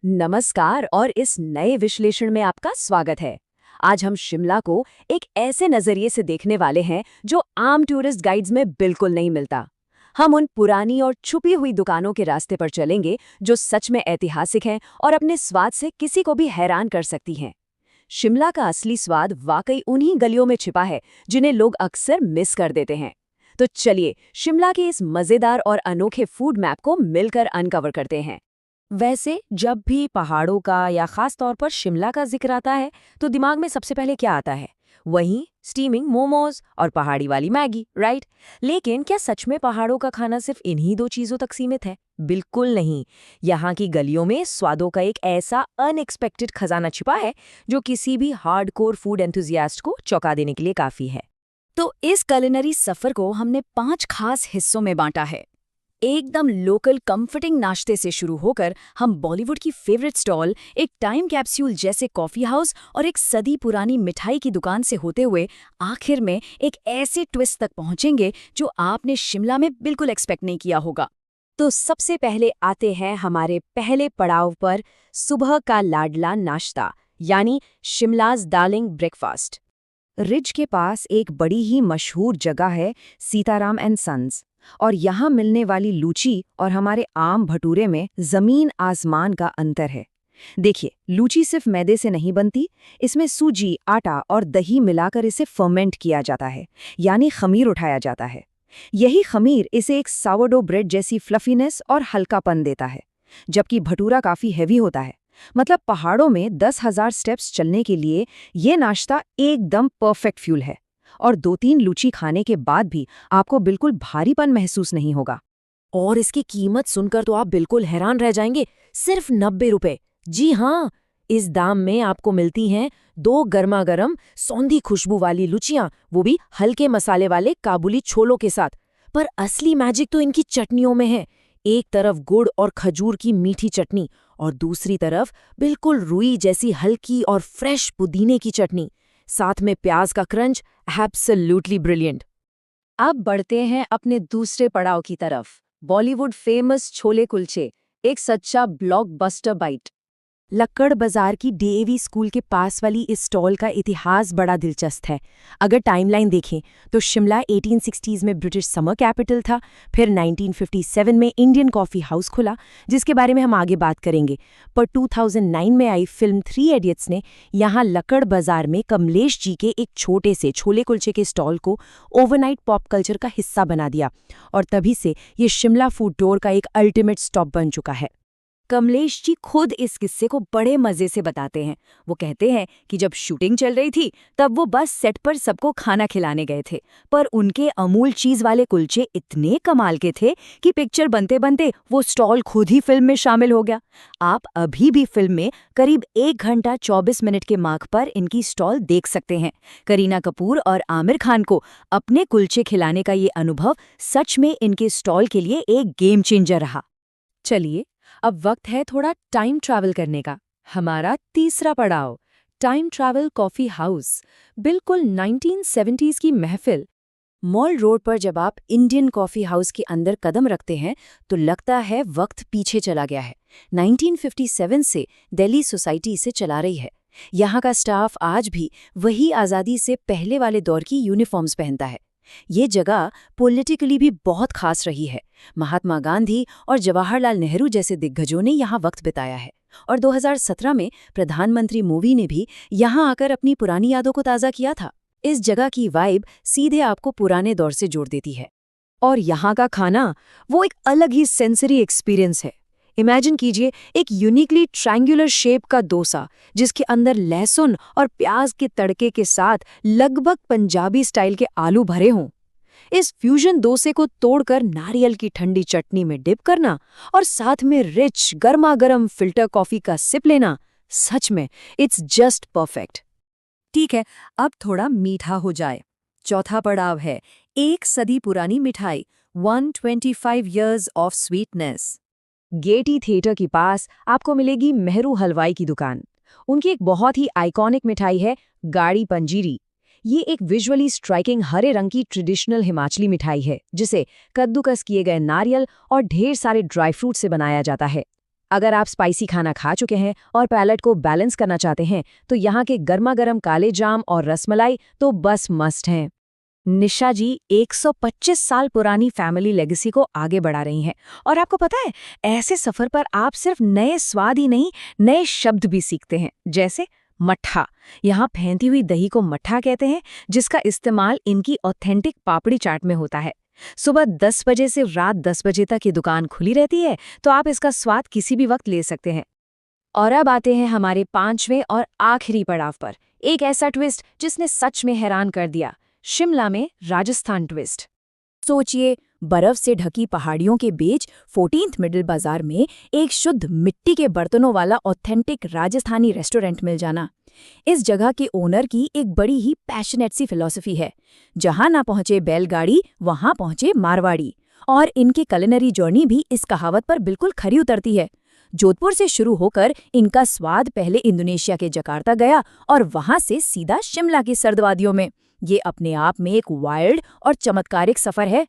नमस्कार और इस नए विश्लेषण में आपका स्वागत है। आज हम शिमला को एक ऐसे नजरिए से देखने वाले हैं जो आम टूरिस्ट गाइड्स में बिल्कुल नहीं मिलता। हम उन पुरानी और छुपी हुई दुकानों के रास्ते पर चलेंगे जो सच में ऐतिहासिक हैं और अपने स्वाद से किसी को भी हैरान कर सकती हैं। शिमला का असली स्वाद वाकई उन्हीं गलियों में छिपा है जिन्हें लोग अक्सर मिस कर देते हैं। तो चलिए शिमला के इस मजेदार और अनोखे फूड मैप को मिलकर अनकवर करते हैं। वैसे जब भी पहाड़ों का या खास तौर पर शिमला का जिक्र आता है तो दिमाग में सबसे पहले क्या आता है? वहीं स्टीमिंग मोमोज और पहाड़ी वाली मैगी, राइट? लेकिन क्या सच में पहाड़ों का खाना सिर्फ इन्हीं दो चीजों तक सीमित है? बिल्कुल नहीं। यहाँ की गलियों में स्वादों का एक ऐसा अनएक्सपेक्टेड खजाना छिपा है जो किसी भी हार्डकोर फूड एंथुजियास्ट को चौंका देने के लिए काफी है। तो इस कुलिनरी सफर को हमने 5 खास हिस्सों में बांटा है। एकदम लोकल कंफर्टिंग नाश्ते से शुरू होकर हम बॉलीवुड की फेवरेट स्टॉल, एक टाइम कैप्सूल जैसे कॉफी हाउस और एक सदी पुरानी मिठाई की दुकान से होते हुए आखिर में एक ऐसे ट्विस्ट तक पहुंचेंगे जो आपने शिमला में बिल्कुल एक्सपेक्ट नहीं किया होगा। तो सबसे पहले आते हैं हमारे पहले पड़ाव पर, सुबह का लाडला नाश्ता यानी शिमलाज डार्लिंग ब्रेकफास्ट। रिज के पास एक बड़ी ही मशहूर जगह है, सीताराम एंड सन्स, और यहाँ मिलने वाली लूची और हमारे आम भटूरे में जमीन आसमान का अंतर है। देखिए, लूची सिर्फ मैदे से नहीं बनती, इसमें सूजी, आटा और दही मिलाकर इसे फर्मेंट किया जाता है, यानी खमीर उठाया जाता है। यही खमीर इसे एक सावरडो ब्रेड जैसी फ्लफीनेस और हल्कापन देता है, जबकि भटूरा काफी हैवी होता है। मतलब पहाड़ों में 10,000 स्टेप्स चलने के लिए ये नाश्ता एकदम परफेक्ट फ्यूल है, और 2-3 लूची खाने के बाद भी आपको बिल्कुल भारीपन महसूस नहीं होगा। और इसकी कीमत सुनकर तो आप बिल्कुल हैरान रह जाएंगे, सिर्फ 90 रुपए। जी हाँ, इस दाम में आपको मिलती हैं 2 गर्मा गर्म सौंधी खुशबू वाली लुचियां, वो भी हल्के मसाले वाले काबुली छोलों के साथ। पर असली मैजिक तो इनकी चटनियों में है। एक तरफ गुड़ और खजूर की मीठी चटनी और दूसरी तरफ बिल्कुल रुई जैसी हल्की और फ्रेश पुदीने की चटनी, साथ में प्याज का क्रंच। Absolutely brilliant. अब बढ़ते हैं अपने दूसरे पड़ाव की तरफ, बॉलीवुड फेमस छोले कुलचे, एक सच्चा ब्लॉकबस्टर बाइट। लक्कड़ बाजार की डीएवी स्कूल के पास वाली इस स्टॉल का इतिहास बड़ा दिलचस्प है। अगर टाइमलाइन देखें तो शिमला 1860s में ब्रिटिश समर कैपिटल था, फिर 1957 में इंडियन कॉफ़ी हाउस खुला, जिसके बारे में हम आगे बात करेंगे। पर 2009 में आई फिल्म 3 इडियट्स ने यहाँ लक्कड़ बाजार में कमलेश जी के एक छोटे से छोले कुलचे के स्टॉल को ओवरनाइट पॉप कल्चर का हिस्सा बना दिया, और तभी से ये शिमला फूड टूर का एक अल्टीमेट स्टॉप बन चुका है। कमलेश जी खुद इस किस्से को बड़े मजे से बताते हैं। वो कहते हैं कि जब शूटिंग चल रही थी तब वो बस सेट पर सबको खाना खिलाने गए थे, पर उनके अमूल चीज वाले कुलचे इतने कमाल के थे कि पिक्चर बनते बनते वो स्टॉल खुद ही फिल्म में शामिल हो गया। आप अभी भी फिल्म में करीब 1 घंटा 24 मिनट के मार्क पर इनकी स्टॉल देख सकते हैं। करीना कपूर और आमिर खान को अपने कुलचे खिलाने का ये अनुभव सच में इनके स्टॉल के लिए एक गेम चेंजर रहा। चलिए, अब वक्त है थोड़ा टाइम ट्रैवल करने का। हमारा तीसरा पड़ाव, टाइम ट्रैवल कॉफ़ी हाउस, बिल्कुल 1970s की महफिल। मॉल रोड पर जब आप इंडियन कॉफ़ी हाउस के अंदर कदम रखते हैं तो लगता है वक्त पीछे चला गया है। 1957 से दिल्ली सोसाइटी इसे चला रही है। यहाँ का स्टाफ आज भी वही आज़ादी से पहले वाले दौर की यूनिफॉर्म्स पहनता है। ये जगह पॉलिटिकली भी बहुत खास रही है। महात्मा गांधी और जवाहरलाल नेहरू जैसे दिग्गजों ने यहाँ वक्त बिताया है, और 2017 में प्रधानमंत्री मोदी ने भी यहाँ आकर अपनी पुरानी यादों को ताज़ा किया था। इस जगह की वाइब सीधे आपको पुराने दौर से जोड़ देती है। और यहाँ का खाना वो एक अलग ही सेंसरी एक्सपीरियंस है। इमेजिन कीजिए एक यूनिकली ट्रायंगुलर शेप का डोसा जिसके अंदर लहसुन और प्याज के तड़के के साथ लगभग पंजाबी स्टाइल के आलू भरे हों। इस फ्यूजन डोसे को तोड़कर नारियल की ठंडी चटनी में डिप करना और साथ में रिच गर्मा गर्म फिल्टर कॉफी का सिप लेना, सच में इट्स जस्ट परफेक्ट। ठीक है, अब थोड़ा मीठा हो जाए। चौथा पड़ाव है एक सदी पुरानी मिठाई, 125 years of sweetness. Getty theatre के पास आपको मिलेगी मेहरू हलवाई की दुकान। उनकी एक बहुत ही आइकॉनिक मिठाई है गाड़ी पंजीरी। ये एक विजुअली स्ट्राइकिंग हरे रंग की ट्रेडिशनल हिमाचली मिठाई है जिसे कद्दूकस किए गए नारियल और ढेर सारे ड्राई फ्रूट से बनाया जाता है। अगर आप स्पाइसी खाना खा चुके हैं और पैलेट को बैलेंस करना चाहते हैं तो यहाँ के गर्मा गर्म काले जाम और रसमलाई तो बस मस्ट हैं। निशा जी 125 साल पुरानी फैमिली लेगेसी को आगे बढ़ा रही हैं और आपको पता है, ऐसे सफर पर आप सिर्फ नए स्वाद ही नहीं, नए शब्द भी सीखते हैं। जैसे मट्ठा, यहाँ फेंटी हुई दही को मट्ठा कहते हैं, जिसका इस्तेमाल इनकी ऑथेंटिक पापड़ी चाट में होता है। सुबह 10 बजे से रात 10 बजे तक ये दुकान खुली रहती है, तो आप इसका स्वाद किसी भी वक्त ले सकते हैं। और अब आते हैं हमारे 5वें और आखिरी पड़ाव पर, एक ऐसा ट्विस्ट जिसने सच में हैरान कर दिया, शिमला में राजस्थान ट्विस्ट। सोचिए, बर्फ से ढकी पहाड़ियों के बीच 14th मिडिल बाजार में एक शुद्ध मिट्टी के बर्तनों वाला ऑथेंटिक राजस्थानी रेस्टोरेंट मिल जाना। इस जगह के ओनर की एक बड़ी ही पैशनेट सी फिलॉसफी है, जहां ना पहुंचे बैलगाड़ी वहां पहुंचे मारवाड़ी। और इनकी कुलिनरी जर्नी भी इस कहावत पर बिल्कुल खरी उतरती है। जोधपुर से शुरू होकर इनका स्वाद पहले इंडोनेशिया के जकार्ता गया और वहां से सीधा शिमला की सर्द वादियों में। ये अपने आप में एक वाइल्ड और चमत्कारिक सफर है।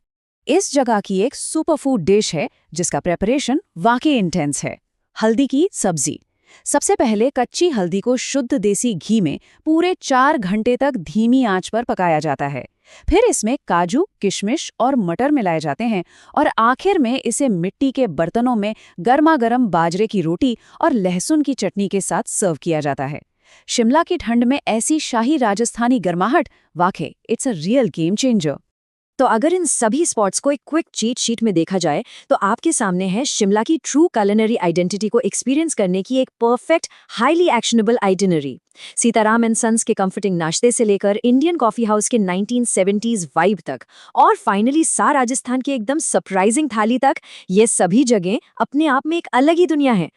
इस जगह की एक सुपरफूड डिश है जिसका प्रेपरेशन वाकई इंटेंस है, हल्दी की सब्जी। सबसे पहले कच्ची हल्दी को शुद्ध देसी घी में पूरे 4 घंटे तक धीमी आंच पर पकाया जाता है। फिर इसमें काजू, किशमिश और मटर मिलाए जाते हैं और आखिर में इसे मिट्टी के बर्तनों में गर्मा गर्म बाजरे की रोटी और लहसुन की चटनी के साथ सर्व किया जाता है। शिमला की ठंड में ऐसी शाही राजस्थानी गर्माहट, वाकई it's a real game changer. तो अगर इन सभी स्पॉट्स को एक क्विक चीट शीट में देखा जाए तो आपके सामने है शिमला की ट्रू कुलिनरी आइडेंटिटी को एक्सपीरियंस करने की एक perfect, highly actionable itinerary. Sitaram and sons के कंफर्टिंग नाश्ते से लेकर इंडियन कॉफी हाउस के 1970s वाइब तक, और फाइनली सा राजस्थान की एकदम सरप्राइजिंग थाली तक, ये सभी जगह अपने आप में एक अलग ही दुनिया है।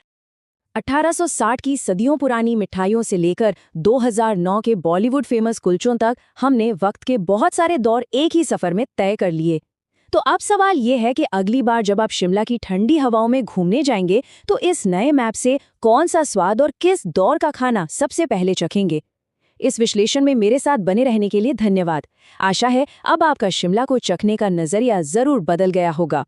1860 की सदियों पुरानी मिठाइयों से लेकर 2009 के बॉलीवुड फेमस कुलचों तक हमने वक्त के बहुत सारे दौर एक ही सफर में तय कर लिए। तो अब सवाल ये है कि अगली बार जब आप शिमला की ठंडी हवाओं में घूमने जाएंगे तो इस नए मैप से कौन सा स्वाद और किस दौर का खाना सबसे पहले चखेंगे? इस विश्लेषण में मेरे साथ बने रहने के लिए धन्यवाद। आशा है अब आपका शिमला को चखने का नजरिया जरूर बदल गया होगा।